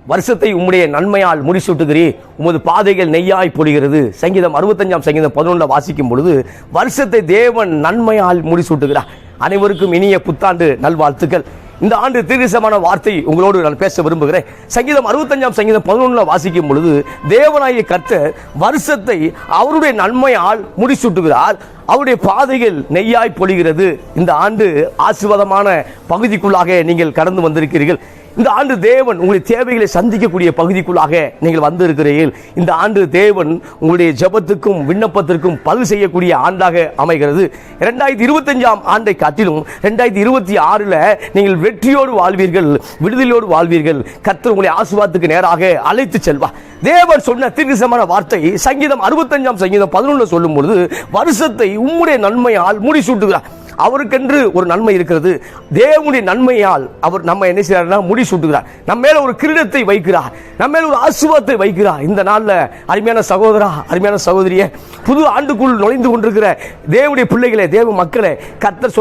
வருஷத்தை உம்முடைய நன்மையால் முடிசூட்டுகிறீர், உமது பாதைகள் நெய்யாய் பொழிகிறது. சங்கீதம் 65 சங்கீதம் 11 வாசிக்கும் பொழுது வருஷத்தை தேவன் நன்மையால் முடிசூட்டுகிறார். அனைவருக்கும் இனிய புத்தாண்டு நல்வாழ்த்துக்கள். இந்த ஆண்டு தீர்க்கமான வார்த்தை உங்களோடு நான் பேச விரும்புகிறேன். சங்கீதம் 65 சங்கீதம் 11 வாசிக்கும் பொழுது தேவனாகிய கர்த்தர் வருஷத்தை அவருடைய நன்மையால் முடிசூட்டுகிறார், அவருடைய பாதைகள் நெய்யாய் பொழிகிறது. இந்த ஆண்டு ஆசீர்வாதமான பகுதிக்குள்ளாக நீங்கள் கடந்து வந்திருக்கிறீர்கள். இந்த ஆண்டு தேவன் உங்களுடைய தேவைகளை சந்திக்கக்கூடிய பகுதிக்குள்ளாக நீங்கள் வந்திருக்கிறீர்கள். இந்த ஆண்டு தேவன் உங்களுடைய ஜெபத்துக்கும் விண்ணப்பத்திற்கும் பதில் செய்யக்கூடிய ஆண்டாக அமைகிறது. 2025 ஆண்டை காட்டிலும் 2026 நீங்கள் வெற்றியோடு வாழ்வீர்கள், விடுதலையோடு வாழ்வீர்கள். கர்த்தர் உங்களை ஆசீர்வாதத்துக்கு நேராக அழைத்து செல்வார். தேவன் சொன்ன தீர்க்கமான வார்த்தை சங்கீதம் 65 சங்கீதம் 11 சொல்லும் பொழுது வருஷத்தை உம்முடைய நன்மையால் முடிசூட்டுகிறார். அவருக்கென்று ஒரு நன்மை இருக்கிறது. தேவனுடைய நன்மையால் அவர் நம்ம என்ன செய்யறாருன்னா முடிசூட்டுகிறார். நம்ம மேல ஒரு கிரீடத்தை வைக்கிறார், நம்ம மேல ஒரு ஆசீர்வாதத்தை வைக்கிறார். இந்த நாள்ல அருமையான சகோதரா, அருமையான சகோதரியே, புது ஆண்டுக்குள் நுழைந்து கொண்டிருக்கிற தேவனுடைய பிள்ளைகளே, தேவ மக்களே, கர்த்தர்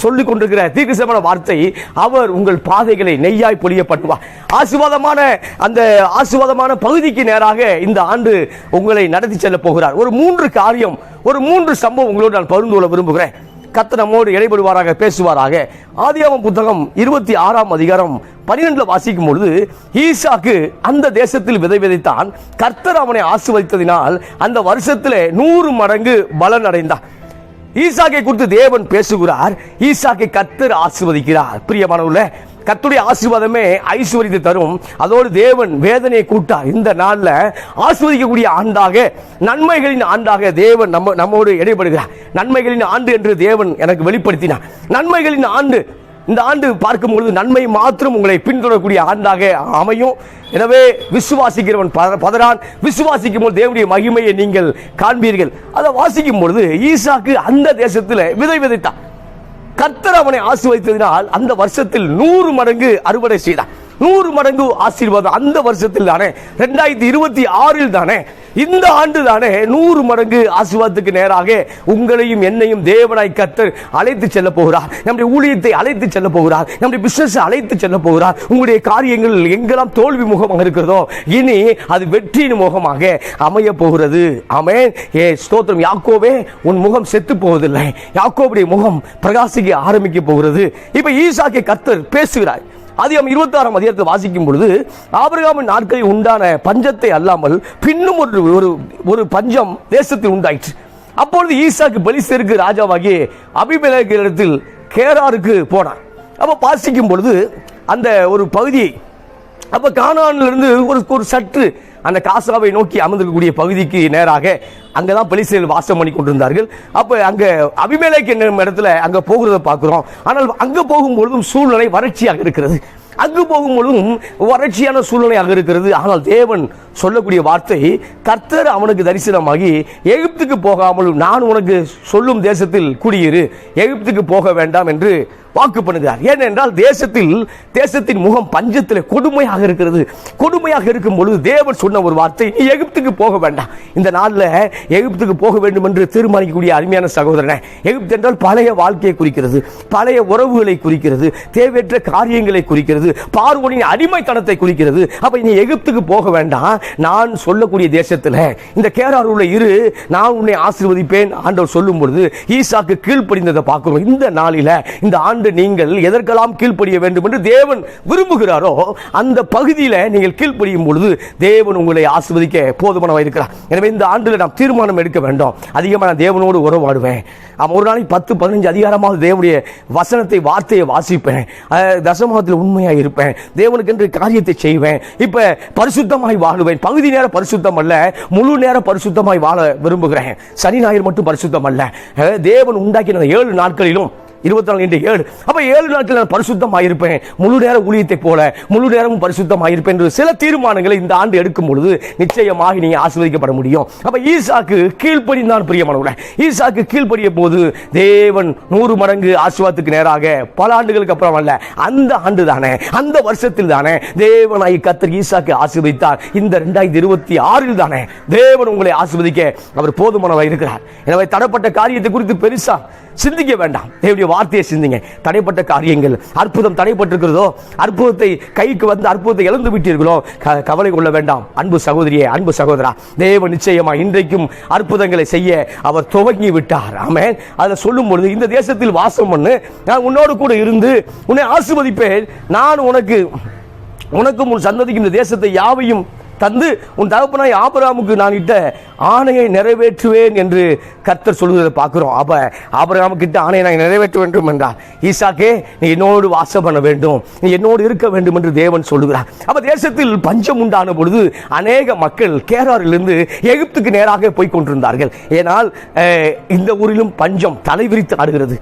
சொல்லிக் கொண்டிருக்கிற தீர்க்கமான வார்த்தை, அவர் உங்கள் பாதைகளை நெய்யாய் பொழிய பண்ணுவார். ஆசீர்வாதமான அந்த ஆசீர்வாதமான பகுதிக்கு நேராக இந்த ஆண்டு உங்களை நடத்தி செல்ல போகிறார். ஒரு 3 சம்பவம் உங்களோடு நான் பகிர்ந்து கொள்ள விரும்புகிறேன். கர்த்தர் நம்மோடு இடைபடுவாராக, பேசுவாராக. ஆதியாகமம் புத்தகம் 26 அதிகாரம் 12 வாசிக்கும் பொழுது, ஈசாக்கு அந்த தேசத்தில் விதை விதைத்தான், கர்த்தர் அவனை ஆசீர்வதித்ததினால் அந்த வருஷத்திலே 100 மடங்கு பலன் அடைந்தான். ஈசாக்கை குறித்து தேவன் பேசுகிறார், ஈசாக்கை கர்த்தர் ஆசீர்வதிக்கிறார். பிரியமானவர்களே, கர்த்தருடைய ஆசீர்வாதமே ஐஸ்வரியத்தை தரும். அதோடு தேவன் வேதனையை கூட்டார். இந்த நாள்ல ஆசீர்வதிக்கக்கூடிய ஆண்டாக, நன்மைகளின் ஆண்டாக தேவன் நம்மோடு இடைபடுகிறார். நன்மைகளின் ஆண்டு என்று தேவன் எனக்கு வெளிப்படுத்தினார். நன்மைகளின் ஆண்டு, இந்த ஆண்டு பார்க்கும் பொழுது நன்மை மாத்திரம் உங்களை பின்தொடரக்கூடிய ஆண்டாக அமையும். எனவே விசுவாசிக்கிறவன் பதறான். விசுவாசிக்கும் போது தேவனுடைய மகிமையை நீங்கள் காண்பீர்கள். அதை வாசிக்கும் பொழுது ஈசாக்கு அந்த தேசத்தில் விதை விதைத்தான். கர்த்தர் அவனை ஆசீர்வதித்ததினால் அந்த வருஷத்தில் 100 மடங்கு அறுவடை செய்தார். 100 மடங்கு ஆசீர்வாதம் அந்த வருஷத்தில் தானே, 2026 தானே, இந்த ஆண்டு தானே 100 மடங்கு ஆசீர்வாதத்துக்கு நேராக உங்களையும் என்னையும் தேவனாய் கர்த்தர் அழைத்து செல்ல போகிறார். நம்முடைய ஊழியத்தை அழைத்து செல்ல போகிறார், நம்முடைய பிசினஸ் அழைத்து செல்ல போகிறார். உங்களுடைய காரியங்கள் எங்கெல்லாம் தோல்வி முகமாக இருக்கிறதோ இனி அது வெற்றியின் முகமாக அமைய போகிறது. ஆமென். ஸ்தோத்திரம். யாக்கோபே, உன் முகம் செத்து போவதில்லை, யாக்கோபுடைய முகம் பிரகாசிக்க ஆரம்பிக்க போகிறது. இப்ப ஈசாக்கை கர்த்தர் பேசுகிறார். அதிகாரம் 26 அதிகாரத்தை வாசிக்கும் பொழுது, ஆபிரகாமின் நாட்களில் உண்டான பஞ்சத்தை அல்லாமல் பின்னும் ஒரு பஞ்சம் தேசத்தில் உண்டாயிற்று. அப்பொழுது ஈசாக்கு பெலிஸ்தருக்கு ராஜாவாகிய அபிமெலேக்கிடத்தில் கேராருக்கு போனார். அப்ப வாசிக்கும் பொழுது அந்த ஒரு பகுதியை, அப்ப கானானிலிருந்து ஒரு சற்று அந்த காசாவை நோக்கி அமர்ந்திருக்கக்கூடிய பகுதிக்கு நேராக அங்கதான் பெலிஸ்தர்கள் வாசம் பண்ணி கொண்டிருந்தார்கள். அப்ப அங்க அபிமெலேக்கு என்னும் இடத்துல அங்க போகிறத பார்க்கிறோம். ஆனால் அங்க போகும்பொழுதும் சூழ்நிலை வறட்சியாக இருக்கிறது. அங்கு போகும்பொழுதும் வறட்சியான சூழ்நிலையாக இருக்கிறது. ஆனால் தேவன் சொல்லக்கூடிய வார்த்தை, கர்த்தர் அவனுக்கு தரிசனமாகி, எகிப்துக்கு போகாமல் நான் உனக்கு சொல்லும் தேசத்தில் குடியிரு, எகிப்துக்கு போக வேண்டாம் என்று வாக்கு பண்ணுகிறார். ஏனென்றால் தேசத்தின் முகம் பஞ்சத்தில் கொடுமையாக இருக்கிறது. கொடுமையாக இருக்கும் பொழுது தேவன் சொன்ன ஒரு வார்த்தை, நீ எகிப்துக்கு போக வேண்டாம். இந்த நாளில் எகிப்துக்கு போக வேண்டும் என்று தீர்மானிக்கக்கூடிய அருமையான சகோதரனே, எகிப்து என்றால் பழைய வாழ்க்கையை குறிக்கிறது, பழைய உறவுகளை குறிக்கிறது, தேவையற்ற காரியங்களை குறிக்கிறது, பார்வோனின் அடிமைத்தனத்தை குறிக்கிறது. அப்ப நீ எகிப்துக்கு போக வேண்டாம், நான் சொல்லக்கூடிய தேசத்தில் இந்த கேராரூர்ல இரு, நான் உன்னை ஆசீர்வதிப்பேன் ஆண்டவர் சொல்லும் பொழுது ஈசாக்கு கீழ்ப்படிந்ததை பார்க்கிறோம். இந்த நாளில, இந்த ஆண்டு நீங்கள் எதற்கெல்லாம் கீழ்ப்படிய வேண்டும் என்று தேவன் விரும்புகிறாரோ அந்த பகுதியில் நீங்கள் கீழ்ப்படியும் பொழுது தேவன் உங்களை ஆசீர்வதிக்க போதுமானவராக இருக்கிறார். எனவே இந்த ஆண்டில் நாம் தீர்மானம் எடுக்க வேண்டும். அதிகமாக நான் தேவனோடு உறவாடுவேன். ஒரு நாளைக்கு 10-15 அதிகாரமாக தேவனுடைய வசனத்தை, வார்த்தையை வாசிப்பேன். தசமத்தில் உண்மையாக இருப்பேன். தேவனுக்கு என்று காரியத்தை செய்வேன். இப்ப பரிசுத்தமாய் வாழுவேன். பகுதி நேர பரிசுத்தம் அல்ல, முழு நேர பரிசுத்தமாய் வாழ விரும்புகிறேன். சனி ஞாயிறு மட்டும் பரிசுத்தம் அல்ல, தேவன் உண்டாக்கின 7 நாட்களிலும் 24 அப்ப 7 நாட்கள் நான் பரிசுத்தமாயிருப்பேன். முழு நேர ஊழியத்தை போல முழு நேரமும் பரிசுத்தமாயிருப்பேன் என்று சில தீர்மானங்களை இந்த ஆண்டு எடுக்கும் பொழுது நிச்சயமாக நீங்க ஆசீர்வதிக்கப்பட முடியும். அப்ப ஈசாக்கு கீழ்ப்படிந்தான். பிரியமானவர்களே, ஈசாக்கு கீழ்ப்படிய போது தேவன் 100 மடங்கு ஆசீர்வாதத்துக்கு நேராக பல ஆண்டுகளுக்கு அப்புறம் அல்ல, அந்த ஆண்டு தானே, அந்த வருஷத்தில் தானே தேவனாய் கர்த்தர் ஈசாக்கு ஆசீர்வதித்தார். இந்த 2026 தானே தேவன் உங்களை ஆசீர்வதிக்க அவர் போதுமானவராக இருக்கிறார். எனவே தடப்பட்ட காரியத்தை குறித்து பெருசா சிந்திக்க வேண்டாம். தேவனுடைய வார்த்தையை சிந்திங்க. தடைப்பட்ட காரியங்கள், அற்புதம் தடைப்பட்டிருக்கிறதோ, அற்புதத்தை கைக்கு வந்து அற்புதத்தை இழந்து விட்டீர்களோ, கவலை கொள்ள வேண்டாம். அன்பு சகோதரியே, அன்பு சகோதரா, தேவன் நிச்சயமா இன்றைக்கும் அற்புதங்களை செய்ய அவர் துவங்கி விட்டார். ஆமென். அதை சொல்லும் பொழுது, இந்த தேசத்தில் வாசம் பண்ணு, நான் உன்னோடு கூட இருந்து உன்னை ஆசீர்வதிப்பேன், நான் உனக்கும் உன் சந்ததிக்கும் இந்த தேசத்தை யாவையும் தந்து உன் தகப்பனாய் ஆபிரகாமுக்கு நான் இட்ட ஆணையை நிறைவேற்றுவேன் என்று கர்த்தர் சொல்வதை பார்க்கிறோம். அப்ப ஆபிரகாமுக்கு இட்ட ஆணையை நான் நிறைவேற்ற வேண்டும் என்றார். ஈசாக்கே, நீ என்னோடு வாசம் பண்ண வேண்டும், நீ என்னோடு இருக்க வேண்டும் என்று தேவன் சொல்லுகிறார். அப்ப தேசத்தில் பஞ்சம் உண்டான பொழுது அநேக மக்கள் கேராரிலிருந்து எகிப்துக்கு நேராக போய் கொண்டிருந்தார்கள். ஏனால் இந்த ஊரிலும் பஞ்சம் தலைவிரித்து ஆடுகிறது.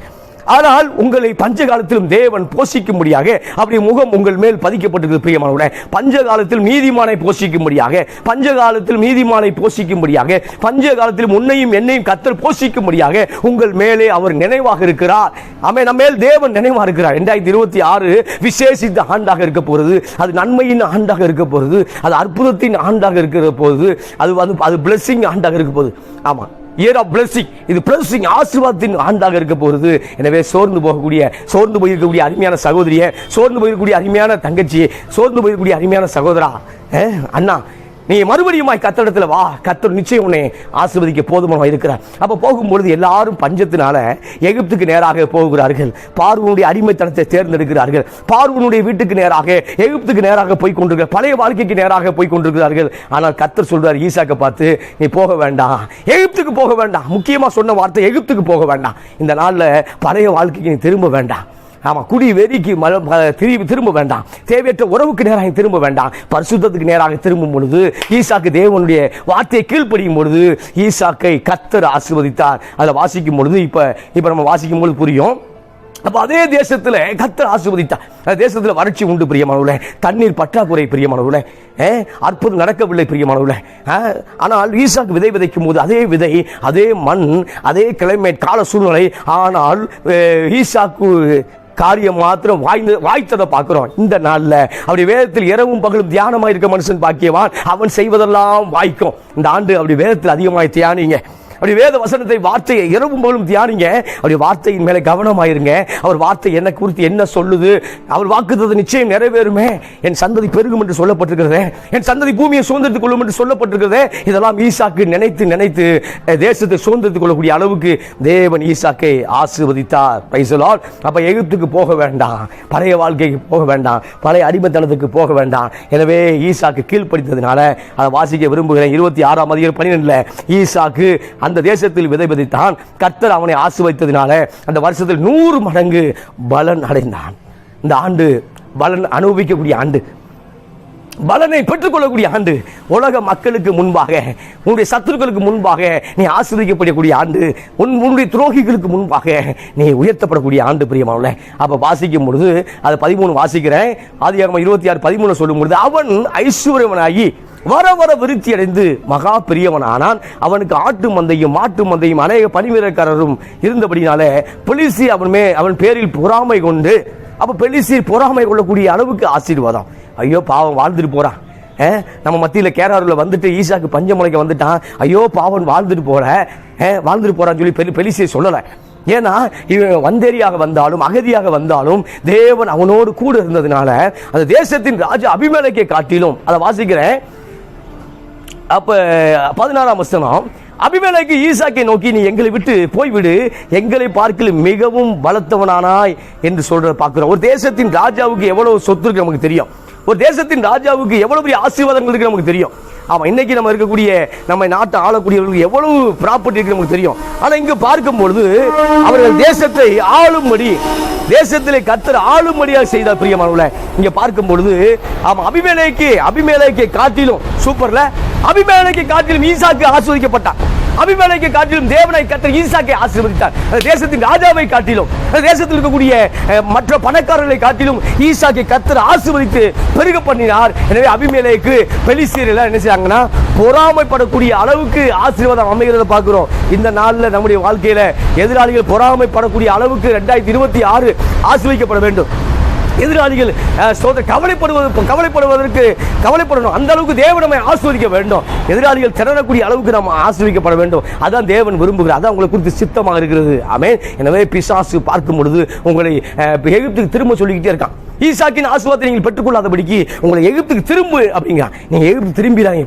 ஆனால் உங்களை பஞ்ச காலத்திலும் தேவன் போஷிக்கும்படியாக அப்படி முகம் உங்கள் மேல் பதிக்கப்பட்டிருக்கிறது பிரியமானவர்களே. பஞ்ச காலத்தில் நீதிமானை போஷிக்கும்படியாக, பஞ்ச காலத்தில் நீதிமானை போஷிக்கும்படியாக, பஞ்ச காலத்தில் உன்னையும் என்னையும் கர்த்தர் போஷிக்கும்படியாக உங்கள் மேலே அவர் நினைவாக இருக்கிறார். ஆமென். நம்ம மேல் தேவன் நினைவாக இருக்கிறார். 2026 விசேஷித்த ஆண்டாக இருக்க போகிறது. அது நன்மையின் ஆண்டாக இருக்க போகிறது. அது அற்புதத்தின் ஆண்டாக இருக்கிற போது, அது பிளெஸிங் ஆண்டாக இருக்க போகுது. ஆமா, இயர் ஆஃப் பிளெஸிங். இது பிளெஸிங், ஆசீர்வாதத்தின் ஆண்டாக இருக்க போகிறது. எனவே சோர்ந்து போயிருக்கக்கூடிய அருமையான சகோதரியே, சோர்ந்து போயிருக்கக்கூடிய அருமையான தங்கச்சியே, சோர்ந்து போயிருக்கக்கூடிய அருமையான சகோதரா, அண்ணா, நீ மறுபடியும் கர்த்தரிடத்தில் வா. கர்த்தர் நிச்சயம் உன்னை ஆசீர்வதிக்க போதுமானவராக இருக்கிறார். அப்ப போகும்பொழுது எல்லாரும் பஞ்சத்தினால எகிப்துக்கு நேராக போகிறார்கள். பார்வோனுடைய அடிமைத்தனத்தை தேர்ந்தெடுக்கிறார்கள். பார்வோனுடைய வீட்டுக்கு நேராக, எகிப்துக்கு நேராக போய் கொண்டிருக்கிறார். பழைய வாழ்க்கைக்கு நேராக போய் கொண்டிருக்கிறார்கள். ஆனால் கர்த்தர் சொல்றார் ஈசாக்கை பார்த்து, நீ போக வேண்டாம், எகிப்துக்கு போக வேண்டாம். முக்கியமா சொன்ன வார்த்தை, எகிப்துக்கு போக வேண்டாம். இந்த நாள்ல பழைய வாழ்க்கைக்கு நீ திரும்ப வேண்டாம். ஆமா, குடி வெறிக்கு திரும்ப வேண்டாம். தேவையற்ற உறவுக்கு நேராக திரும்ப வேண்டாம். பரிசுத்தத்துக்கு நேராக திரும்பும் பொழுது, ஈசாக்கு தேவனுடைய வார்த்தையை கீழ்ப்படியும் பொழுது ஈசாக்கை கர்த்தர் ஆசீர்வதித்தார். அதில் வாசிக்கும் பொழுது இப்ப நம்ம வாசிக்கும் பொழுது புரியும். அப்ப அதே தேசத்துல கர்த்தர் ஆசீர்வதித்தார். தேசத்துல வறட்சி உண்டு பிரியமானவர்களே, தண்ணீர் பற்றாக்குறை பிரியமானவர்களே, அற்புதம் நடக்கவில்லை பிரியமானவர்களே. ஆனால் ஈசாக்கு விதை விதைக்கும் போது அதே விதை, அதே மண், அதே கிளைமேட், கால சூழ்நிலை. ஆனால் ஈசாக்கு காரியம் மாத்திரம் வாய்த்ததை பார்க்கிறோம். இந்த நாள்ல அப்படி வேதத்தில் இரவும் பகலும் தியானமா இருக்க மனுஷன் பாக்கியவான், அவன் செய்வதெல்லாம் வாய்க்கும். இந்த ஆண்டு அப்படி வேதத்தில் அதிகமாய் தியானிங்க. அப்படி வேத வசனத்தை, வார்த்தையை இரவும் பகலும் தியானிங்க. அப்படி வார்த்தையின் மேலே கவனமாயிருங்க. அவர் வார்த்தை என்ன குறித்து என்ன சொல்லுது, அவர் வாக்குத்தத்தம் நிச்சயம் நிறைவேறுமே. என் சந்ததி பெருகும் என்று சொல்லப்பட்டிருக்கிறது, என் சந்ததி பூமியை சுதந்திரத்துக் கொள்ளும் என்று சொல்லப்பட்டிருக்கிறது. இதெல்லாம் ஈசாக்கு நினைத்து நினைத்து தேசத்தை சுதந்திரத்துக் கொள்ளக்கூடிய அளவுக்கு தேவன் ஈசாக்கை ஆசீர்வதித்தார். Price the Lord. அப்ப எகிப்துக்கு போக வேண்டாம், பழைய வாழ்க்கைக்கு போக வேண்டாம், பழைய அடிமைத்தனத்துக்கு போக வேண்டாம். எனவே ஈசாக்கு கீழ்ப்படித்ததுனால அதை வாசிக்க விரும்புகிறேன். 26ஆம் அதிகாரம் 12 ஈசாக்கு அந்த தேசத்தில் விதை விதைத்தான். கர்த்தர் அவனை ஆசீர்வதித்ததினால அந்த வருஷத்தில் 100 மடங்கு பலன் அடைந்தான். இந்த ஆண்டு பலன் அனுபவிக்கக்கூடிய ஆண்டு, பலனை பெற்றுக்கொள்ளக்கூடிய ஆண்டு. உலக மக்களுக்கு முன்பாக, உன்னுடைய சத்துருக்களுக்கு முன்பாக நீ ஆசீர்வதிக்கப்படக்கூடிய ஆண்டு. உன்னுடைய துரோகிகளுக்கு முன்பாக நீ உயர்த்தப்படக்கூடிய ஆண்டு பிரியமானவர்களே. அப்ப வாசிக்கும் பொழுது அது 13 வாசிக்கிறேன். ஆதியாகமம் 26:13 சொல்லும் பொழுது, அவன் ஐஸ்வர்யவனாகி வர வர விருத்தி அடைந்து மகா பெரியவனானான். அவனுக்கு ஆட்டு மந்தையும் மாட்டு மந்தையும் அநேக பணிவீரக்காரரும் இருந்தபடினாலே பெலிஸ்தி அவன் பேரில் பொறாமை கொண்டு, அப்ப பெலிஸ்தி பொறாமை கொள்ளக்கூடிய அளவுக்கு ஆசீர்வாதம். ஐயோ பாவம், வாழ்ந்துட்டு போறான், நம்ம மத்தியில கேராரில் வந்துட்டு ஈசாக்கு பஞ்சமலைக்கு வந்துட்டான், ஐயோ பாவன் வாழ்ந்துட்டு போறான்னு சொல்லி பெலிஸ்தியை சொல்லல. ஏன்னா இவன் வந்தேரியாக வந்தாலும் அகதியாக வந்தாலும் தேவன் அவனோடு கூட இருந்ததுனால அந்த தேசத்தின் ராஜா அபிமெலேக்கை காட்டிலும், அதை வாசிக்கிறேன். அப்ப 16ஆம் வசனம், அபிமெலேக்கு ஈசாக்கை நோக்கி, நீ எங்களை விட்டு போய்விடு, எங்களை பார்க்கல மிகவும் பலத்தவனானாய் என்று சொல்ற பார்க்கிறோம். ஒரு தேசத்தின் ராஜாவுக்கு எவ்வளவு சொத்து இருக்கு நமக்கு தெரியும். ஒரு தேசத்தின் ராஜாவுக்கு எவ்வளவு பெரிய ஆசீர்வாதங்கள் இருக்கு நமக்கு தெரியும். ஆமா, இன்னைக்கு நம்ம இருக்கக்கூடிய, நம்ம நாட்டை ஆளக்கூடியவர்களுக்கு எவ்வளவு ப்ராப்பர்ட்டி இருக்கு நமக்கு தெரியும். ஆனா இங்கு பார்க்கும் பொழுது அவர்கள் தேசத்தை ஆளும்படி, தேசத்திலே கர்த்தர் ஆளும்படியாக செய்தார் பிரியமானவர்களே. இங்க பார்க்கும் பொழுது ஆமா, அபிமெலேக்கை காட்டிலும் சூப்பர்ல, அபிமெலேக்கை காட்டிலும் ஈசாக்கு ஆசீர்வதிக்கப்பட்டார். அபிமெலேக்கை காட்டிலும் தேவனை கர்த்தர் ஈசாக்கை ஆசீர்வதித்தார். தேசத்தின் ராஜாவை காட்டிலும், தேசத்தில் இருக்கக்கூடிய மற்ற பணக்காரர்களை காட்டிலும் ஈசாக்கை கர்த்தர் ஆசீர்வதித்து பெருக பண்ணினார். எனவே அபிமெலேக்கு பெலிஸ்தியர்கள் என்ன செய்றாங்கன்னா, பொறாமைப்படக்கூடிய அளவுக்கு ஆசீர்வாதம் அமைகிறத பார்க்கிறோம். இந்த நாளில் நம்முடைய வாழ்க்கையில எதிராளிகள் பொறாமைப்படக்கூடிய அளவுக்கு 2026 ஆசீர்வதிக்கப்பட வேண்டும். எதிராளிகள் கவலைப்படணும். அந்த அளவுக்கு தேவன் நம்மை ஆசீர்வதிக்க வேண்டும். எதிராளிகள் திணறக்கூடிய அளவுக்கு நாம் ஆசீர்வதிக்கப்பட வேண்டும். அதான் தேவன் விரும்புகிறார். அதான் உங்களை குறித்து சித்தமாக இருக்கிறது. ஆமென். எனவே பிசாசு பார்க்கும் பொழுது உங்களை எகிப்துக்கு திரும்ப சொல்லிக்கிட்டே இருக்கான். ஈசாக்கின் ஆசீர்வாதத்தை நீங்கள் பெற்றுக்கொள்ளாதபடிக்கு உங்களை எகிப்துக்கு திரும்ப அப்படிங்கிறான். நீங்க எகிப்து திரும்பிடாங்க,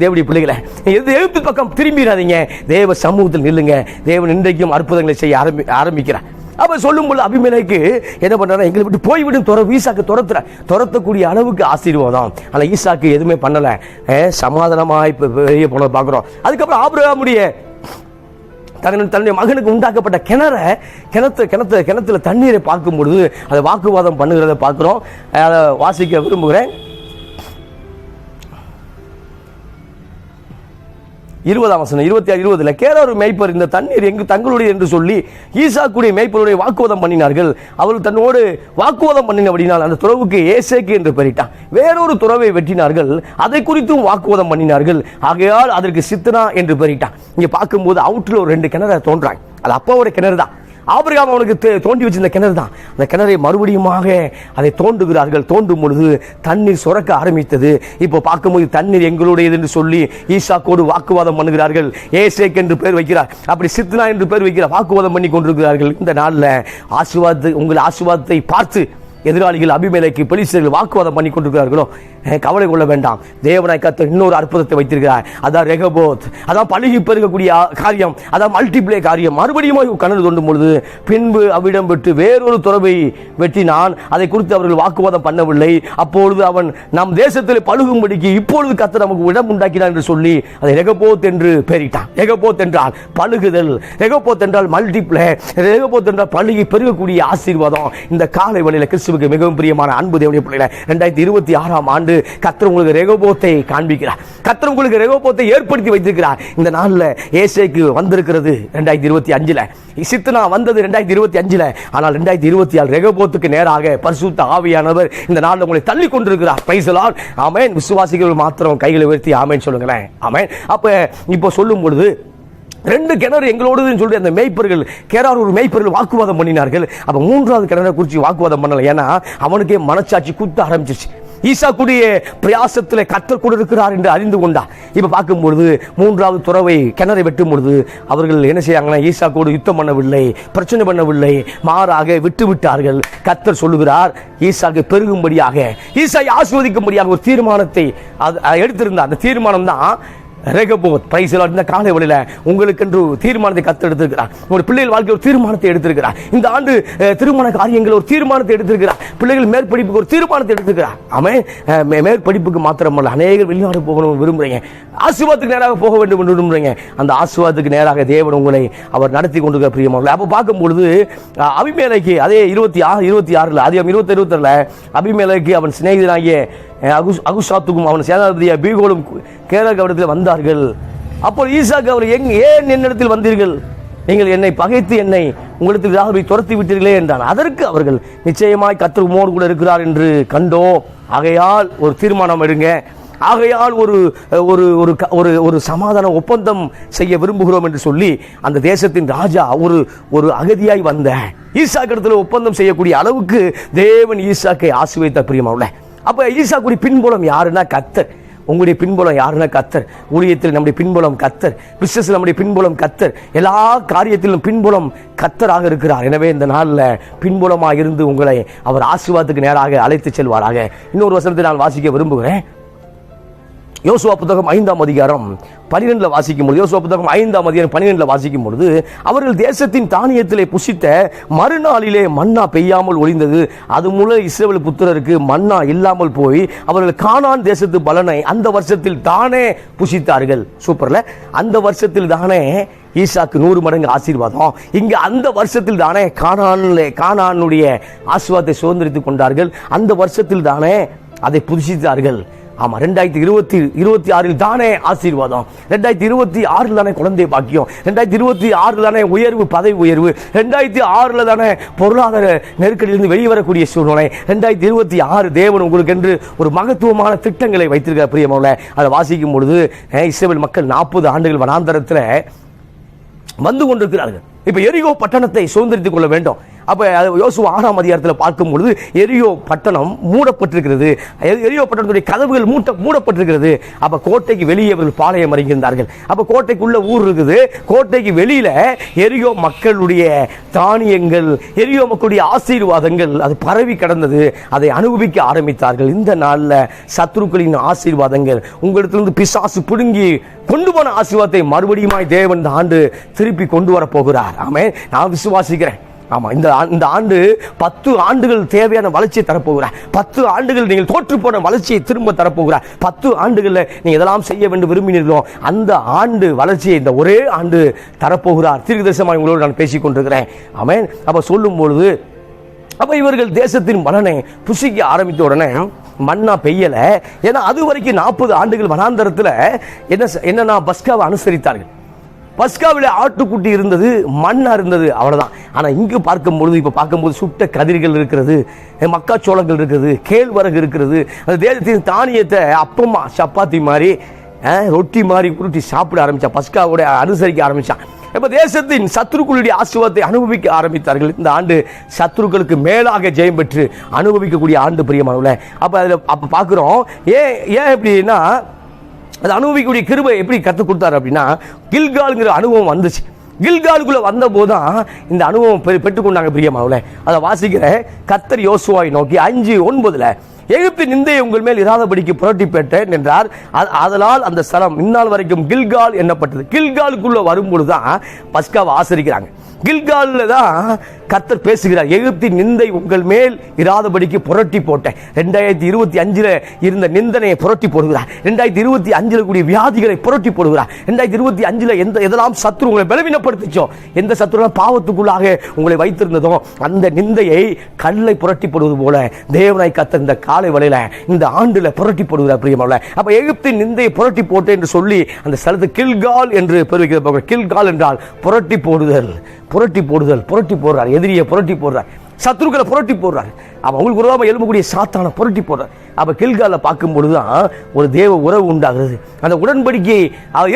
தேவனுடைய பிள்ளைகளை எகிப்து பக்கம் திரும்பிடாதீங்க, தேவ சமூகத்தில் நில்லுங்க. தேவன் இன்றைக்கும் அற்புதங்களை செய்ய ஆரம்பிக்கிறார். அப்ப சொல்லும்போது அபிமெலேக்கு என்ன பண்றாரு, எங்களை விட்டு போய்விடும், ஈசாக்கு துரத்தக்கூடிய அளவுக்கு ஆசீர்வாதம். ஆனா ஈசாக்கு எதுவுமே பண்ணல, சமாதானமாய் வெளியே போனதை பார்க்கிறோம். அதுக்கப்புறம் ஆபிரகாமுடைய தன்னுடைய மகனுக்கு உண்டாக்கப்பட்ட கிணத்துல தண்ணீரை பார்க்கும் பொழுது அதை வாக்குவாதம் பண்ணுகிறத பார்க்கிறோம். அதை வாசிக்க விரும்புகிறேன். 20ஆம் வசனம் 26-20 கேராரு மேய்ப்பர் இந்த தண்ணீர் எங்கு தங்களுடைய என்று சொல்லி ஈசாக்குடைய மேய்ப்பருடைய வாக்குவாதம் பண்ணினார்கள். அவர்கள் தன்னோடு வாக்குவாதம் பண்ணினபடினால் அந்த துறவுக்கு ஏசேக்கு என்று பெயரிட்டான். வேறொரு துறவை வெட்டினார்கள், அதை குறித்தும் வாக்குவாதம் பண்ணினார்கள். ஆகையால் அதற்கு சித்தனா என்று பெயரிட்டான். இங்க பார்க்கும்போது அவுட்டில் ஒரு 2 கிணறு தோன்றாங்க. அது அப்பாவோட கிணறு தான். ஆபிரகாம் அவனுக்கு தோண்டி வச்சிருந்த கிணறு தான். அந்த கிணறை மறுபடியுமாக அதை தோண்டுகிறார்கள். தோண்டும் பொழுது தண்ணீர் சுரக்க ஆரம்பித்தது. இப்போ பார்க்கும்போது தண்ணீர் எங்களுடையது என்று சொல்லி ஈசாக்கோடு வாக்குவாதம் பண்ணுகிறார்கள். ஏசேக் என்று பேர் வைக்கிறார், அப்படி சித்னா என்று பேர் வைக்கிறார். வாக்குவாதம் பண்ணி கொண்டிருக்கிறார்கள். இந்த நாளில் உங்கள் ஆசீர்வாதத்தை பார்த்து எதிராளிகள் அபிமெலேக்கு பெலிஸ்தர்கள் வாக்குவாதம் பண்ணி கொண்டிருக்கிறார்களோ, கவலை கொள்ள வேண்டாம். தேவனாய் கர்த்தர் இன்னொரு அற்புதத்தை வைத்திருக்கிறார். அதான் ரெகோபோத், அதான் பழுகி பெருகக்கூடிய காரியம், அதான் மல்டிப்ளே காரியம். மறுபடியும் கணல் தோண்டும் பொழுது பின்பு அவ்விடம் விட்டு வேறொரு துறவை வெட்டினான். அதை குறித்து அவர்கள் வாக்குவாதம் பண்ணவில்லை. அப்பொழுது அவன் நம் தேசத்தில் பழுகும்படிக்கு இப்பொழுது கர்த்தர் நமக்கு இடம் உண்டாக்கினார் என்று சொல்லி அதை ரெகோபோத் என்று பெயரிட்டான். ரெகோபோத் என்றால் பழுகுதல், ரெகோபோத் என்றால் மல்டிப்ளே, ரெகோபோத் என்றால் பழுகி பெருகக்கூடிய ஆசீர்வாதம். இந்த காலை வேளையில கிறிஸ்துவுக்கு மிகவும் பிரியமான அன்பு தேவனுடைய பிள்ளைகளே, 2026ஆம் ஆண்டு கர்த்தர் உங்களுக்கு ரெகோபோத்தை காண்பிக்கிறார். கர்த்தர் உங்களுக்கு ரெகோபோத்தை ஏற்படுத்தி வைத்திருக்கிறார். இந்த நாள்ல ஏசேக்கு வந்திருக்கிறது 2025, சித்னா வந்தது 2025. ஆனால் 2026 ரெகோபோத்துக்கு நேராக பரிசுத்த ஆவியானவர் இந்த நாள்ல உங்களை தள்ளி கொண்டிருக்கிறார். Praise the lord. ஆமென். விசுவாசிகள் மாத்திரம் கைகளை உயர்த்தி ஆமென் சொல்லுங்களேன். ஆமென். அப்ப இப்போ சொல்லும் பொழுது 2 கிணறு எங்களோடு சொல்லி அந்த மேய்ப்பர்கள் கேராரூர் மேய்ப்பர்கள் வாக்குவாதம் பண்ணினார்கள். அப்ப 3வது கிணறை குறித்து வாக்குவாதம் பண்ணல. ஏன்னா அவனுக்கே மனச்சாட்சி குத்த ஆரம்பிச்சிருச்சு. ஈசாக்குடைய பிரயாசத்தில் கர்த்தர் கூட இருக்கிறார் என்று அறிந்து கொண்டார். இப்ப பார்க்கும்பொழுது 3வது துறவை கிணறை வெட்டும் பொழுது அவர்கள் என்ன செய்யாங்கன்னா, ஈசாக்கோடு யுத்தம் பண்ணவில்லை, பிரச்சனை பண்ணவில்லை, மாறாக விட்டு விட்டார்கள். கர்த்தர் சொல்லுகிறார், ஈசாக்கை பெருகும்படியாக, ஈசாயை ஆசீர்வதிக்கும்படியாக ஒரு தீர்மானத்தை எடுத்திருந்தார். அந்த தீர்மானம் தான் ரெகோபோத். Price the Lord. இந்த காலை வேளையில உங்களுக்கென்று தீர்மானத்தை கர்த்தர் எடுத்திருக்கிறார். ஒரு பிள்ளைகள் வாழ்க்கை ஒரு தீர்மானத்தை எடுத்திருக்கிறார். இந்த ஆண்டு திருமண காரியங்கள் ஒரு தீர்மானத்தை எடுத்திருக்கிறார். பிள்ளைகள் மேற்படிப்புக்கு ஒரு தீர்மானத்தை எடுத்திருக்கிறார். ஆமென். மேற்படிப்புக்கு மாத்திரமல்ல, அநேகர் வெளிநாடு போகணும் விரும்புறீங்க, ஆசீர்வாதத்துக்கு நேராக போக வேண்டும் என்று விரும்புறீங்க. அந்த ஆசீர்வாதத்துக்கு நேராக தேவன் உங்களை அவர் நடத்தி கொண்டிருக்கிற பிரியமானவர்களே. அப்ப பார்க்கும் பொழுது அபிமெலேக்கு அதே 26 அதிகம் 26 அபிமெலேக்கு அவன் சிநேகிதனாகிய அகுசாத்துக்கும் அவன் சேனாதிபதிய பீகோலும் கேரகவடத்தில் வந்தார்கள். அப்போ ஈசாக்கு அவர் ஏன் என்னிடத்தில் வந்தீர்கள், நீங்கள் என்னை பகைத்து என்னை உங்களிடத்தில் ராகவை துரத்தி விட்டீர்களே என்றான். அதற்கு அவர்கள் நிச்சயமாய் கர்த்தர் உம்மோடு கூட இருக்கிறார் என்று கண்டோம், ஆகையால் ஒரு தீர்மானம் எடுங்க, ஆகையால் ஒரு சமாதான ஒப்பந்தம் செய்ய விரும்புகிறோம் என்று சொல்லி அந்த தேசத்தின் ராஜா ஒரு அகதியாய் வந்த ஈசாக்கு இடத்துல ஒப்பந்தம் செய்யக்கூடிய அளவுக்கு தேவன் ஈசாக்கை ஆசீர்வதித்த பிரியமானவர்களே. அப்ப ஈசாக்குடைய பின்புலம் யாருன்னா கர்த்தர். உங்களுடைய பின்புலம் யாருன்னா கர்த்தர். ஊழியத்தில் நம்முடைய பின்புலம் கர்த்தர், பிசினஸ் நம்முடைய பின்புலம் கர்த்தர், எல்லா காரியத்திலும் பின்புலம் கர்த்தராக இருக்கிறார். எனவே இந்த நாளில் பின்புலமாக இருந்து உங்களை அவர் ஆசீர்வாதத்துக்கு நேராக அழைத்து செல்வாராக. இன்னொரு வசனத்தை நான் வாசிக்க விரும்புகிறேன். யோசுவா புத்தகம் 5ஆம் அதிகாரம் 12 வாசிக்கும் பொழுது, யோசுவா புத்தகம் 5ஆம் அதிகாரம் 12 வாசிக்கும் பொழுது, அவர்கள் தேசத்தின் தானியத்திலே புசித்த மறுநாளிலே மன்னா பெய்யாமல் ஒளிந்தது, அது மூலம் இஸ்ரவேல் புத்திரருக்கு மன்னா இல்லாமல் போய் அவர்கள் கானான் தேசத்து பலனை அந்த வருஷத்தில் தானே புசித்தார்கள். சூப்பர்ல. அந்த வருஷத்தில் தானே ஈசாக்கு 100 மடங்கு ஆசீர்வாதம். இங்க அந்த வருஷத்தில் தானே கானானுடைய ஆசீர்வாதத்தை சுதந்திரித்துக் கொண்டார்கள். அந்த வருஷத்தில் தானே அதை புதுப்பித்தார்கள். ஆமா, 2026 தானே ஆசீர்வாதம், 2026 தானே குழந்தை பாக்கியம், 2026 தானே உயர்வு, பதவி உயர்வு, 2026 தானே பொருளாதார நெருக்கடியிலிருந்து வெளிவரக்கூடிய சூழ்நிலை. 2026 தேவன் உங்களுக்கு என்று ஒரு மகத்துவமான திட்டங்களை வைத்திருக்கிற பிரியமானவர்களே. அதை வாசிக்கும் பொழுது இஸ்ரவேல் மக்கள் 40 ஆண்டுகள் வனாந்தரத்தில் வந்து கொண்டிருக்கிறார்கள். இப்ப எரிகோ பட்டணத்தை சுதந்திரித்துக் கொள்ள வேண்டும். அப்ப யோசுவா 6ஆம் அதிகாரத்தில் பார்க்கும் பொழுது எரியோ பட்டணம் மூடப்பட்டிருக்கிறது. எரியோ பட்டணத்துடைய கதவுகள் மூடப்பட்டிருக்கிறது. அப்ப கோட்டைக்கு வெளியே அவர்கள் பாளையம் இறங்கியிருந்தார்கள். அப்ப கோட்டைக்குள்ள ஊர் இருக்குது, கோட்டைக்கு வெளியில எரியோ மக்களுடைய தானியங்கள், எரியோ மக்களுடைய ஆசீர்வாதங்கள் அது பரவி கடந்தது. அதை அனுபவிக்க ஆரம்பித்தார்கள். இந்த நாள்ல சத்துருக்களின் ஆசீர்வாதங்கள், உங்களிடத்திலிருந்து பிசாசு பிடுங்கி கொண்டு போன ஆசீர்வாதத்தை மறுபடியும் தேவன் இந்த ஆண்டு திருப்பி கொண்டு வர போகிறார். ஆமென். நான் விசுவாசிக்கிறேன். ஆமா, இந்த ஆண்டு 10 ஆண்டுகள் தேவையான வளர்ச்சியை தரப்போகிறார். 10 ஆண்டுகள் நீங்கள் தோற்று போன வளர்ச்சியை திரும்ப தரப்போகிறார். 10 ஆண்டுகள்ல நீங்க எதெல்லாம் செய்ய வேண்டும் விரும்பினீர்களோ அந்த ஆண்டு வளர்ச்சியை இந்த ஒரே ஆண்டு தரப்போகிறார். தீர்க்கதரிசனமாக உங்களோடு நான் பேசிக் கொண்டிருக்கிறேன். ஆமென். அப்ப சொல்லும் பொழுது அப்ப இவர்கள் தேசத்தின் பலனை புசிக்க ஆரம்பித்த உடனே மண்ணா பெய்யல. ஏன்னா அது வரைக்கும் 40 ஆண்டுகள் வனாந்தரத்தில் என்னன்னா பஸ்காவை அனுசரித்தார்கள். பஸ்காவில ஆட்டுக்குட்டி இருந்தது, மண்ணா இருந்தது, அவ்வளவுதான். ஆனா இங்கு பார்க்கும்பொழுது, இப்ப பார்க்கும்போது சுட்ட கதிர்கள் இருக்கிறது, மக்காச்சோளங்கள் இருக்கிறது, கேழ்வரகு இருக்கிறது. அந்த தேசத்தின் தானியத்தை அப்பமா சப்பாத்தி மாதிரி ரொட்டி மாதிரி உருட்டி சாப்பிட ஆரம்பிச்சா, பஸ்காவோட அனுசரிக்க ஆரம்பிச்சான். இப்ப தேசத்தின் சத்துருக்களுடைய ஆசீர்வாதத்தை அனுபவிக்க ஆரம்பித்தார்கள். இந்த ஆண்டு சத்துருக்களுக்கு மேலாக ஜெயம் பெற்று அனுபவிக்கக்கூடிய ஆண்டு பிரியமானவர்களே. அப்ப பார்க்கிறோம் ஏன் எப்படின்னா அது அனுபவிக்கக்கூடிய கிருபை எப்படி கற்றுக் கொடுத்தாரு அப்படின்னா, கில்கால்ங்கிற அனுபவம் வந்துச்சு. கில்காலுக்குள்ள வந்த போதுதான் இந்த அனுபவம் பெற்றுக்கொண்டாங்க பிரியமானவர்களே. அதை வாசிக்கிற கர்த்தர் யோசுவாவை நோக்கி 5:9 எகிப்தின் நிந்தையை உங்கள் மேல் இராதபடிக்கு புரட்டி பெற்றேன் என்றார். அதனால் அந்த ஸ்தலம் இந்நாள் வரைக்கும் கில்கால் என்னப்பட்டது. கில்காலுக்குள்ள வரும்பொழுதுதான் பஸ்காவை ஆசரிக்கிறாங்க. கில்கால்ல தான் கர்த்தர் பேசுகிறார். எகிப்தின் நிந்தை உங்கள் மேல் இராதபடிக்கு புரட்டி போட்டேன். 2025 இருந்த நிந்தனையை புரட்டி போடுகிறார். 2025 கூடிய வியாதிகளை புரட்டி போடுகிறார். 2025 எதெல்லாம் சத்துரு உங்களை பலவீனப்படுத்திச்சோ, எந்த சத்துரு பாவத்துக்குள்ளாக உங்களை வைத்திருந்ததோ அந்த நிந்தையை கல்லை புரட்டி போடுவது போல தேவனாய் கர்த்தர் இந்த காலை வேளையில இந்த ஆண்டுல புரட்டி போடுகிறார் பிரியமானவர்களே. அப்ப எகிப்தின் நிந்தையை புரட்டி போட்டேன் என்று சொல்லி அந்த ஸ்தலத்து கில்கால் என்று பெயர் வைக்கிறது. கில்கால் என்றால் புரட்டி போடுதல், புரட்டி போடுதல், புரட்டி போடுறார். எதிரியை புரட்டி போடுறார், சத்துருக்களை புரட்டி போடுறார். அவன் அவங்களுக்கு உறவாக எழும்பக்கூடிய சாத்தான புரட்டி போடுறார். அப்ப கில்கால பார்க்கும் பொழுதுதான் ஒரு தேவ உறவு உண்டாகிறது. அந்த உடன்படிக்கை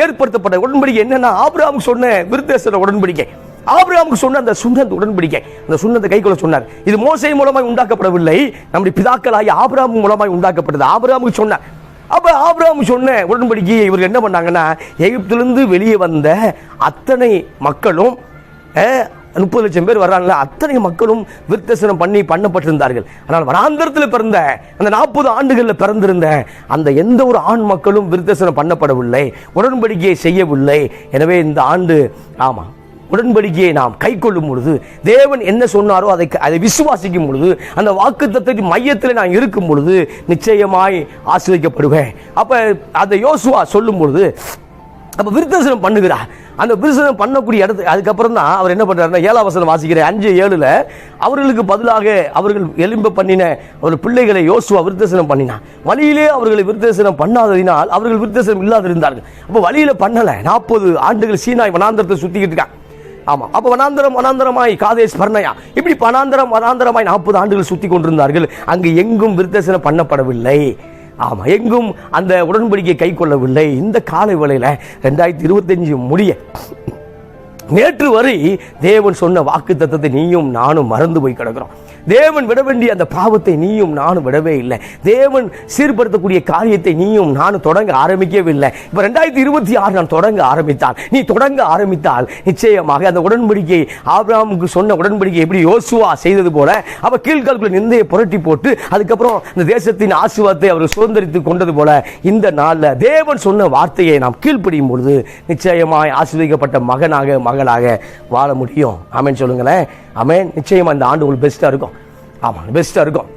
ஏற்படுத்தப்பட்ட உடன்படிக்கை என்னன்னா, ஆபிரகாமுக்கு சொன்ன விருத்தசேதன உடன்படிக்கை, ஆபிரகாமுக்கு சொன்ன அந்த சுன்னத் உடன்படிக்கை, அந்த சுன்னத்தை கைக்கொள்ள சொன்னார். இது மோசே மூலமாய் உண்டாக்கப்படவில்லை, நம்முடைய பிதாக்களாகிய ஆபிரகாம் மூலமாய் உண்டாக்கப்பட்டது. ஆபிரகாமுக்கு சொன்னார். அப்ப ஆபிரகாம் சொன்ன உடன்படிக்கையை இவர்கள் என்ன பண்ணாங்கன்னா, எகிப்திலிருந்து வெளியே வந்த அத்தனை மக்களும் 30 லட்சம் பேர் வர்றாங்களா, அத்தனை மக்களும் விருத்தசனம் பண்ணப்பட்டிருந்தார்கள். ஆனால் வனாந்தரத்தில் பிறந்த அந்த 40 ஆண்டுகளில் பிறந்திருந்த அந்த எந்த ஒரு ஆண் மக்களும் விருத்தசனம் பண்ணப்படவில்லை, உடன்படிக்கையை செய்யவில்லை. எனவே இந்த ஆண்டு ஆமா உடன்படிக்கையை நாம் கை கொள்ளும் பொழுது, தேவன் என்ன சொன்னாரோ அதை விசுவாசிக்கும் பொழுது, அந்த வாக்குத்தத்தத்தின் மையத்தில் நான் இருக்கும் பொழுது நிச்சயமாய் ஆசீர்வதிக்கப்படுவேன். அப்ப அந்த யோசுவா சொல்லும் பொழுது அப்ப விருத்தசனம் பண்ணுகிறார். அந்த விருத்தசனம் பண்ணக்கூடிய இடத்து அதுக்கப்புறம் தான் அவர் என்ன பண்றாருன்னா, 7ஆம் வசனம் வாசிக்கிற 5:7 அவர்களுக்கு பதிலாக அவர்கள் எலும்ப பண்ணின ஒரு பிள்ளைகளை யோசுவா விருத்தசனம் பண்ணினார். வழியிலே அவர்களை விருத்தசனம் பண்ணாததினால் அவர்கள் விருத்தசனம் இல்லாதிருந்தார்கள். அப்ப வழியில பண்ணல. 40 ஆண்டுகள் சீனாய் வனாந்தரத்தை சுத்திக்கிட்டு இருக்காங்க. ஆமா, அப்ப வனாந்தரமாய் காதேஸ் பர்னயா, இப்படி வனாந்தரமாய் 40 ஆண்டுகள் சுத்தி கொண்டிருந்தார்கள். அங்கு எங்கும் விருத்தசனம் பண்ணப்படவில்லை. ஆமா, எங்கும் அந்த உடன்படிக்கை கை கொள்ளவில்லை. இந்த காலை வேளையில 2025 முடிய நேற்று வரை தேவன் சொன்ன வாக்கு தத்தத்தை நீயும் நானும் மறந்து போய் கிடக்கிறோம். தேவன் விட வேண்டிய அந்த பாவத்தை நீயும் நானும் விடவே இல்லை. தேவன் சீர்படுத்தக்கூடிய காரியத்தை நீயும் நானும் தொடங்க ஆரம்பிக்கவே இல்லை. இப்ப 2026 நான் தொடங்க ஆரம்பித்தால், நீ தொடங்க ஆரம்பித்தால் நிச்சயமாக அந்த உடன்படிக்கை, ஆபிரகாமுக்கு சொன்ன உடன்படிக்கை எப்படி யோசுவா செய்தது போல அவ கீழ்கால்குள்ள நிந்தையை புரட்டி போட்டு அதுக்கப்புறம் இந்த தேசத்தின் ஆசீர்வாதத்தை அவர் சுதந்திரித்து கொண்டது போல இந்த நாள்ல தேவன் சொன்ன வார்த்தையை நாம் கீழ்ப்படியும் பொழுது நிச்சயமாய் ஆசீர்வதிக்கப்பட்ட மகனாக மகளாக வாழ முடியும். ஆமென் சொல்லுங்களேன். ஆமென். நிச்சயமா இந்த ஆண்டு உங்களுக்கு பெஸ்டா இருக்கும். ஆமா, பெஸ்டா இருக்கும்.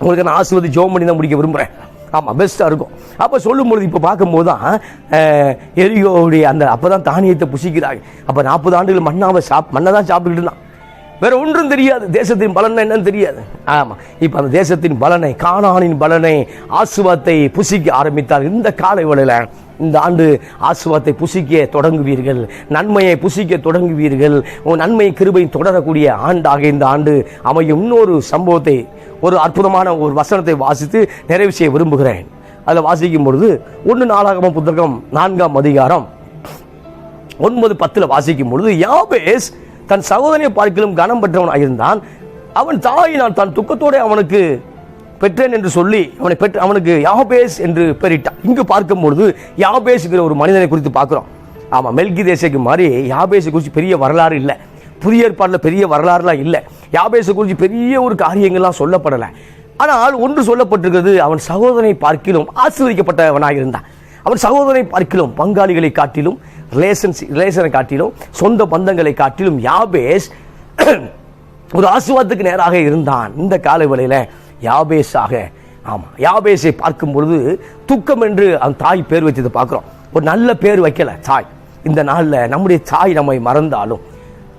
உங்களுக்கு நான் ஆசீர்வாதி ஜெபம் பண்ணி தான் முடிக்க விரும்புறேன். ஆமா, பெஸ்டா இருக்கும். அப்ப சொல்லும் பொழுது இப்ப பார்க்கும்போது தான் எரியோவுடைய அந்த அப்பதான் தானியத்தை புசிக்கிறாங்க. அப்ப 40 ஆண்டுகள் மண்ணை தான் சாப்பிட்டுட்டு இருந்தான். வேற ஒன்றும் தெரியாது, தேசத்தின் பலன் என்னன்னு தெரியாது. ஆமா, இப்ப அந்த தேசத்தின் பலனை, கானானின் பலனை, ஆசீர்வாதத்தை புசிக்க ஆரம்பித்தார். இந்த காலை வேளையில இந்த ஆண்டு ஆசீர்வாதத்தை புசிக்க தொடங்குவீர்கள், நன்மையை புசிக்க தொடங்குவீர்கள். நன்மை கிருபை தொடரக்கூடிய ஆண்டாக இந்த ஆண்டு அமையும். இன்னொரு சம்பவத்தை, ஒரு அற்புதமான ஒரு வசனத்தை வாசித்து நிறைவு செய்ய விரும்புகிறேன். அதில் வாசிக்கும் பொழுது 1 நாளாகமம் புத்தகம் 4ஆம் அதிகாரம் 9-10 வாசிக்கும் பொழுது, யாபேஸ் தன் சகோதரனை பார்க்கிலும் கனம் பெற்றவனாக இருந்தான். அவன் தாயினால் தான் துக்கத்தோடு அவனுக்கு பெற்றேன் என்று சொல்லி அவனுக்கு யாபேஸ் என்று பெயரிட்டான். இங்கு பார்க்கும்பொழுது யாபேஸ்ங்கிற ஒரு மனிதனை குறித்து பார்க்கிறோம். ஆமா, மெல்கிதேசேக்கு மாதிரி யாபேஸை குறித்து பெரிய வரலாறு இல்லை, புதிய ஏற்பாட்டில் பெரிய வரலாறுலாம் இல்லை, யாபேஸை குறித்து பெரிய ஒரு காரியங்கள்லாம் சொல்லப்படலை. ஆனால் ஒன்று சொல்லப்பட்டிருக்கிறது, அவன் சகோதரனை பார்க்கிலும் ஆசீர்வதிக்கப்பட்டவனாக இருந்தான். அவன் சகோதரனை பார்க்கிலும், பங்காளிகளை காட்டிலும், ரிலேஷனை காட்டிலும், சொந்த பந்தங்களை காட்டிலும் யாபேஸ் ஒரு ஆசீர்வாதத்துக்கு நேராக இருந்தான். இந்த காலை வேளையில யாபேஸாக, ஆமா, யாபேஸை பார்க்கும் பொழுது துக்கம் என்று அவன் தாய் பேர் வச்சதை பார்க்கிறோம். ஒரு நல்ல பேர் வைக்கல தாய். இந்த நாளில் நம்முடைய தாய் நம்மை மறந்தாலும்,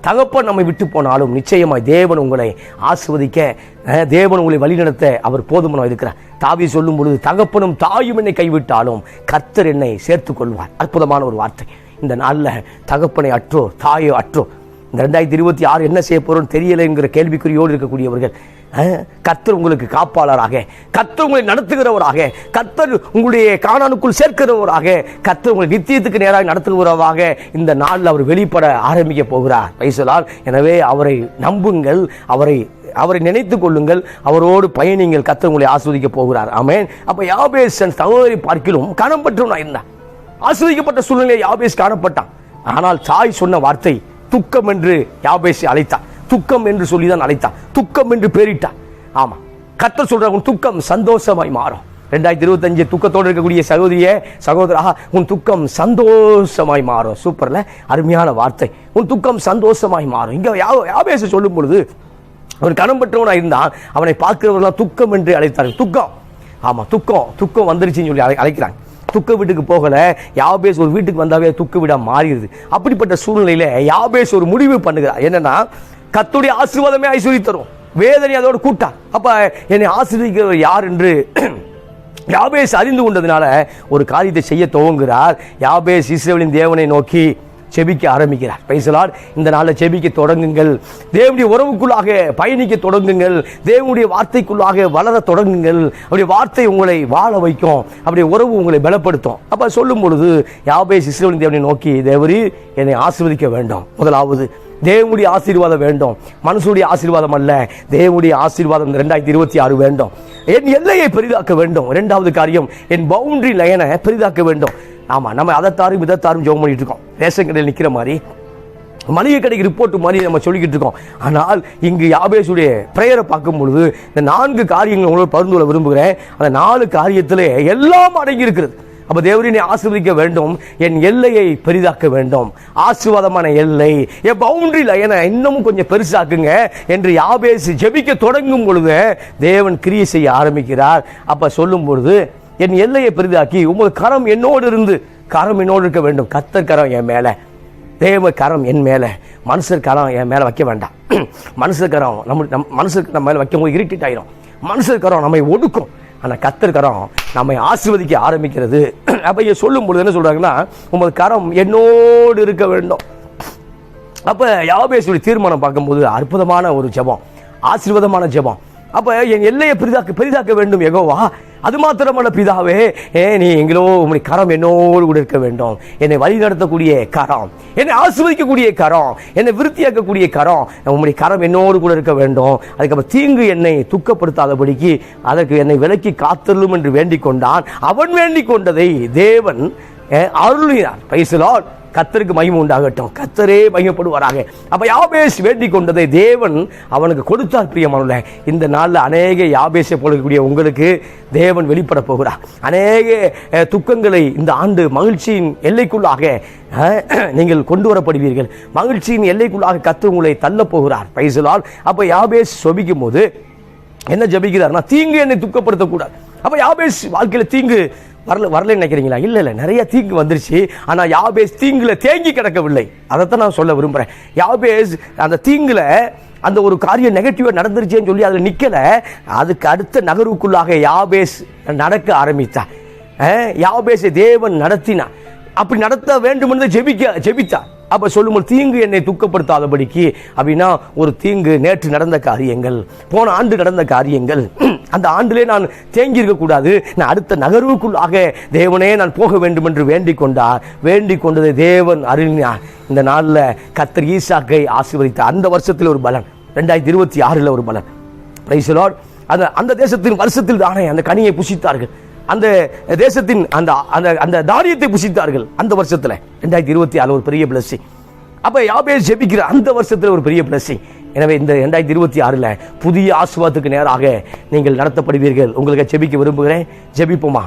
தகப்பன் நம்மை விட்டு போனாலும், நிச்சயமாய் தேவன் உங்களை ஆசீர்வதிக்க, தேவன் உங்களை வழிநடத்த அவர் போதுமானவர் இருக்கிறார். தாவீது சொல்லும் பொழுது, தகப்பனும் தாயும் என்னை கைவிட்டாலும் கர்த்தர் என்னை சேர்த்துக் கொள்வார். அற்புதமான ஒரு வார்த்தை. இந்த நாளில் தகப்பனை அற்றோ தாயோ அற்றோ இந்த 2026 என்ன செய்ய போறோம் தெரியல என்கிற கேள்விக்குறியோடு இருக்கக்கூடியவர்கள், கர்த்தர் உங்களுக்கு காப்பாளராக, கர்த்தர் உங்களை நடத்துகிறவராக, கர்த்தர் உங்களுடைய கானானுக்குள் சேர்க்கிறவராக, கர்த்தர் உங்களை நித்தியத்துக்கு நேராக நடத்துகிறவராக இந்த நாளில் அவர் வெளிப்பட ஆரம்பிக்க போகிறார். பைசலால். எனவே அவரை நம்புங்கள், அவரை நினைத்துக் கொள்ளுங்கள், அவரோடு பயணிங்கள். கர்த்தர் உங்களை ஆஸ்வதிக்க போகிறார். ஆமென். அப்ப யாபேஸ் சகோதரி பார்க்கிலும் கனம் பெற்றவனாக இருந்தான். ஆஸ்வதிக்கப்பட்ட சூழ்நிலையை யாபேஸ் காணப்பட்டான். ஆனால் தாய் சொன்ன வார்த்தை துக்கம் என்று யாபேஸை அழைத்தான். துக்கம் என்று சொல்லிதான் அழைத்தான், துக்கம் என்று பேரிட்டான். ஆமா, கர்த்தர் சொல்ற உன் துக்கம் சந்தோஷமாய் மாறும். 2025 துக்கத்தோடு இருக்கக்கூடிய சகோதரா, உன் துக்கம் சந்தோஷமாய் மாறும். சூப்பர்ல, அருமையான வார்த்தை. உன் துக்கம் சந்தோஷமாய் மாறும். இங்க யாபேஸ் சொல்லும் பொழுது அவன் கனம் பெற்றவனாக இருந்தான். அவனை பார்க்கிறவர்களாம் துக்கம் என்று அழைத்தார்கள். துக்கம், ஆமா, துக்கம் வந்துருச்சுன்னு சொல்லி அழைக்கிறாங்க. துக்க வீட்டுக்கு போகல, யாபேஸ் ஒரு வீட்டுக்கு வந்தாவே துக்க வீடா மாறிடுது. அப்படிப்பட்ட சூழ்நிலையில யாபேஸ் ஒரு முடிவு பண்ணுகிறார். என்னன்னா, கர்த்தருடைய ஆசீர்வாதமே ஐஸ்வர்யம் தரும், வேதனை அதோடு கூட்டா. அப்ப என்னை ஆசீர்வதிக்கிறவர் யார் என்று யாபேஸ் அறிந்து கொண்டதுனால ஒரு காரியத்தை செய்ய துவங்குகிறார். யாபேஸ் இஸ்ரவேலின் தேவனை நோக்கி செபிக்க ஆரம்பிக்கிறார். பிரைஸ். இந்த நாளில் செபிக்க தொடங்குங்கள், தேவனுடைய உறவுக்குள்ளாக பயணிக்க தொடங்குங்கள், தேவனுடைய வார்த்தைக்குள்ளாக வளர தொடங்குங்கள். அவருடைய வார்த்தை உங்களை வாழ வைக்கும், அவருடைய உறவு உங்களை பலப்படுத்தும். அப்ப சொல்லும் பொழுது யாபேஸ் இஸ்ரவேலின் தேவனை நோக்கி, தேவரீர் என்னை ஆசீர்வதிக்க வேண்டும். முதலாவது தேவனுடைய ஆசீர்வாதம் வேண்டும், மனுஷனுடைய ஆசீர்வாதம் அல்ல. தேவனுடைய ஆசீர்வாதம் 2026 வேண்டும். என் எல்லையை பெரிதாக்க வேண்டும். இரண்டாவது காரியம், என் பவுண்டரி லைனை பெரிதாக்க வேண்டும். ஆமா, நம்ம அதைத்தாரும் இதைத்தாரும் ஜெபம் பண்ணிட்டு இருக்கோம். ரேஷன் கடையில் நிற்கிற மாதிரி, மளிகை கடைக்கு ரிப்போர்ட் மாதிரி நம்ம சொல்லிக்கிட்டு இருக்கோம். ஆனால் இங்கு யாபேசுடைய பிரேயரை பார்க்கும் பொழுது இந்த 4 காரியங்கள் உங்களோட பகிர்ந்து கொள்ள விரும்புகிறேன். அந்த 4 காரியத்திலே எல்லாம் அடங்கி இருக்கிறது. அப்ப தேவரினை ஆசீர்வதிக்க வேண்டும், என் எல்லையை பெரிதாக்க வேண்டும், ஆசீர்வாதமான எல்லை, என் பவுண்டரி லைனை இன்னமும் கொஞ்சம் பெருசாக்குங்க என்று யாபேஸ் ஜெபிக்க தொடங்கும் பொழுது தேவன் கிரியை செய்ய ஆரம்பிக்கிறார். அப்ப சொல்லும் பொழுது, என் எல்லையை பெரிதாக்கி உங்கள் கரம் என்னோடு இருந்து, கரம் என்னோடு இருக்க வேண்டும். கர்த்தர் கரம் என் மேல, தேவ கரம் என் மேல, மனுஷர் கரம் என் மேல வைக்க வேண்டாம். மனுஷர் கரம் மனுஷருக்கு நம்ம மேல வைக்கும் போது இரிட்டேட் ஆயிரும். மனுஷர் கரம் நம்மை ஒடுக்கும். ஆனா கர்த்தர் கரம் நம்மை ஆசீர்வதிக்க ஆரம்பிக்கிறது. அப்ப சொல்லும் பொழுது என்ன சொல்றாங்கன்னா, உங்கள் கரம் என்னோடு இருக்க வேண்டும். அப்ப யாபேசுடைய தீர்மானம் பார்க்கும்போது அற்புதமான ஒரு ஜெபம், ஆசீர்வாதமான ஜெபம். அப்ப என் எல்லையை பெரிதாக்க வேண்டும் யெகோவா. அது மாத்திரமல்ல பிதாவே, நீ எங்களோ உங்களுடைய கரம் என்னோடு கூட இருக்க வேண்டும். என்னை வழி நடத்தக்கூடிய கரம், என்னை ஆசீர்வதிக்கக்கூடிய கரம், என்னை விருத்தியாக்கக்கூடிய கரம், உங்களுடைய கரம் என்னோடு கூட இருக்க வேண்டும். அதுக்கப்புறம் தீங்கு என்னை துக்கப்படுத்தாதபடிக்கு அதற்கு என்னை விலக்கி காத்தருளும் என்று வேண்டிக் கொண்டான். அவன் வேண்டிக் கொண்டதை தேவன் அருளினார். Price the Lord. கர்த்தருக்கு மகிமை உண்டாகட்டும், கர்த்தரே மகிமைப்படுவாராக. அப்ப யாபேஸ் வேண்டிக் கொண்டதை தேவன் அவனுக்கு கொடுத்தார். பிரியமானவர்களே, இந்த நாளில் அநேக யாபேஸை போலக்கூடிய உங்களுக்கு தேவன் வெளிப்பட போகிறார். அநேக துக்கங்களை இந்த ஆண்டு மகிழ்ச்சியின் எல்லைக்குள்ளாக நீங்கள் கொண்டு வரப்படுவீர்கள். மகிழ்ச்சியின் எல்லைக்குள்ளாக கர்த்தர் உங்களை தள்ள போகிறார். Price the Lord. அப்ப யாபேஸ் ஜெபிக்கும் போது என்ன ஜெபிக்கிறார்னா, தீங்கு என்னை துக்கப்படுத்தக்கூடாது. அப்ப யாபேஸ் வாழ்க்கையில தீங்கு வரல நினைக்கிறீங்களா? இல்ல, நிறைய தீங்கு வந்துருச்சு. ஆனா யாபேஸ் தீங்குல தேங்கி கிடக்கவில்லை. அதைத்தான் நான் சொல்ல விரும்புறேன். யாபேஸ் அந்த தீங்குல அந்த ஒரு காரியம் நெகட்டிவா நடந்துருச்சேன்னு சொல்லி அதுல நிக்கல. அதுக்கு அடுத்த நகர்வுக்குள்ளாக யாபேஸ் நடக்க ஆரம்பித்தார். யாபேஸை தேவன் நடத்தினார். அப்படி நடத்த வேண்டும் என்று ஜெபித்தார். அப்ப சொல்லும்போது தீங்கு என்னை துக்கப்படுத்தாதபடிக்கு அப்படின்னா ஒரு தீங்கு நேற்று நடந்த காரியங்கள், போன ஆண்டு நடந்த காரியங்கள், அந்த ஆண்டிலே நான் தேங்கி இருக்க கூடாது, நான் அடுத்த நகர்வுக்குள்ளாக தேவனே நான் போக வேண்டும் என்று வேண்டிக் கொண்டார். வேண்டிக் கொண்டதை தேவன் அருளினார். இந்த நாளில் கர்த்தர் ஈசாக்கை ஆசீர்வதித்த அந்த வருஷத்தில் ஒரு பலன், 2026 ஒரு பலன். Price the Lord. அந்த தேசத்தின் வருஷத்தில் தானே அந்த கனியை புசித்தார்கள், அந்த தேசத்தின் அந்த அந்த தானியத்தை புசித்தார்கள். அந்த வருஷத்துல 2026 ஒரு பெரிய பிளஸிங். அப்ப யாபேஸ் ஜெபிக்கிற அந்த வருஷத்துல ஒரு பெரிய பிளஸிங். எனவே இந்த 2026 புதிய ஆசீர்வாதத்துக்கு நேராக நீங்கள் நடத்தப்படுவீர்கள். உங்களுக்கு ஜெபிக்க விரும்புகிறேன். ஜெபிப்போமா?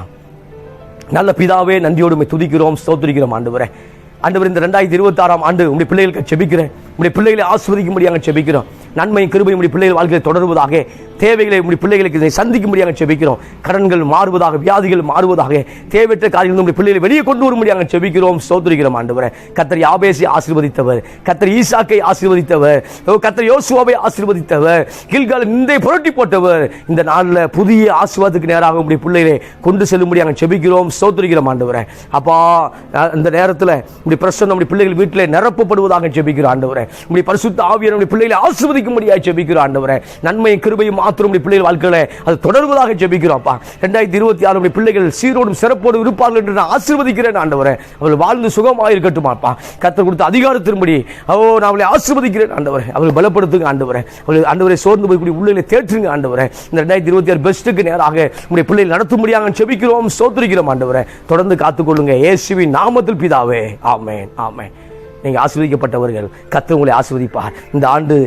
நல்ல பிதாவே, நன்றியோடு துதிக்கிறோம், ஸ்தோத்திரிக்கிறோம் ஆண்டவரே. ஆண்டவர் இந்த 2026 ஆண்டு உங்களுடைய பிள்ளைகளுக்கு ஜெபிக்கிறேன். உங்களுடைய பிள்ளைகளை ஆசீர்வதிக்கும்படியாக ஜெபிக்கிறோம். நன்மையும் கிருபையும் உங்களுடைய பிள்ளைகள் வாழ்க்கையை தொடர்வதாக, தேவைகளை உங்களுடைய பிள்ளைகளுக்கு இதை சந்திக்கும்படியாக ஜெபிக்கிறோம். கடன்கள் மாறுவதாக, வியாதிகள் மாறுவதாக, தேவையற்ற காரியங்கள் உங்களுடைய பிள்ளைகளை வெளியே கொண்டு வரும்படியாக ஜெபிக்கிறோம், ஸ்தோத்திரிக்கிறோம் ஆண்டவரே. கர்த்தர் யாபேசை ஆசீர்வதித்தவர், கர்த்தர் ஈசாக்கை ஆசீர்வதித்தவர், கர்த்தர் யோசுவாவை ஆசீர்வதித்தவர், கில்காலில் நிந்தை புரட்டி போட்டவர். இந்த நாளில் புதிய ஆசீர்வாதத்துக்கு நேராக உங்களுடைய பிள்ளைகளை கொண்டு செல்லும்படியாக ஜெபிக்கிறோம், ஸ்தோத்திரிக்கிறோம் ஆண்டவரே. அப்பா, இந்த நேரத்தில் உங்களுடைய பிரசன்னம் நம்முடைய பிள்ளைகள் வீட்டில் நிரப்பப்படுவதாக ஜெபிக்கிறோம் ஆண்டவரே. உங்களுடைய பரிசுத்த ஆவியானவர் நம்முடைய பிள்ளைகளை ஆசீர்வதிக்கும்படியாக ஜெபிக்கிறோம் ஆண்டவரே. நன்மையும் கிருபையும் மாத்திரம் நம்முடைய பிள்ளைகள் வாழ்க்கையில அது தொடர்வதாக ஜெபிக்கிறோம்ப்பா. 2026 நம்முடைய பிள்ளைகள் சீரோடும் சிறப்போடும் இருப்பார்கள் என்று நான் ஆசீர்வதிக்கிறேன் ஆண்டவரே. அவர்கள் வாழ்ந்து சுகமாக இருக்கட்டுமாப்பா. கர்த்தர் கொடுத்த அதிகாரத்தின்படி நான் அவளை ஆசீர்வதிக்கிறேன் ஆண்டவரே. அவர்கள் பலப்படுத்துங்க ஆண்டவரே. அவர்கள் ஆண்டவரை சோர்ந்து போய் உள்ளே தேற்றுங்க ஆண்டவரே. இந்த 2026 பெஸ்ட்டுக்கு நேராக உங்களுடைய பிள்ளைகள் நடத்தும்படியாக ஜெபிக்கிறோம், ஸ்தோத்திரிக்கிறோம் ஆண்டவரே. தொடர்ந்து காத்துக்கொள்ளுங்க இயேசுவின் நாமத்தில் பிதாவே, ஆமென், ஆமென். நீங்க ஆசீர்வதிக்கப்பட்டவர்கள். கர்த்தர் உங்களை ஆசீர்வதிப்பார். இந்த ஆண்டு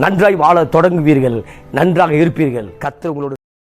நன்றாய் வாழ தொடங்குவீர்கள், நன்றாக இருப்பீர்கள். கர்த்தர் உங்களோட